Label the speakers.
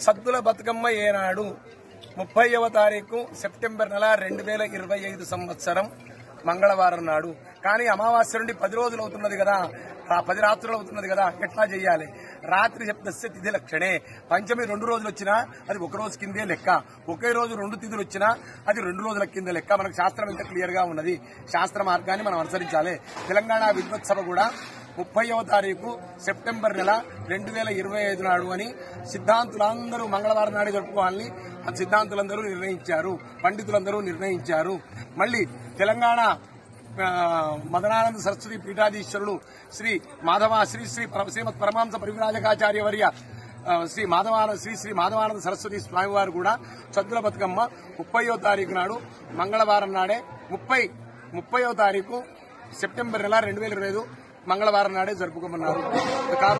Speaker 1: సద్దుల బతుకమ్మ ఏనాడు 30వ తారీఖు సెప్టెంబర్ నెల 2025 సంవత్సరం మంగళవారం నాడు. కానీ అమావాస్య నుండి 10 రోజులు అవుతున్నది కదా, 10 రాత్రులు అవుతున్నది కదా, ఎట్లా చేయాలి? రాత్రి సప్తస్య తిథి లక్షణే. పంచమి 2 రోజులు వచ్చినా అది 1 రోజు కిందే లెక్క. ఒకే రోజు 2 తిథులు వచ్చినా అది 2 రోజుల కింద లెక్క. మనకు శాస్త్రం ఎంత క్లియర్ గా ఉన్నది. శాస్త్ర మార్గాన్ని మనం అనుసరించాలి. తెలంగాణ విద్వత్ సభ కూడా 30వ తారీఖు సెప్టెంబర్ నెల 2025 నాడు అని సిద్ధాంతులందరూ మంగళవారం నాడే జరుపుకోవాలని సిద్ధాంతులందరూ నిర్ణయించారు, పండితులందరూ నిర్ణయించారు. మళ్ళీ తెలంగాణ మదనానంద సరస్వతి పీఠాధీశ్వరులు శ్రీ శ్రీమద్ పరమాంస పరివిరాజకాచార్య వర్య శ్రీ మాధవానంద సరస్వతి స్వామివారు కూడా సద్దుల బతుకమ్మ 30వ తారీఖు నాడు మంగళవారం నాడే 30వ తారీఖు సెప్టెంబర్ నెల 2025 మంగళవారం నాడే జరుపుకోమన్నారు.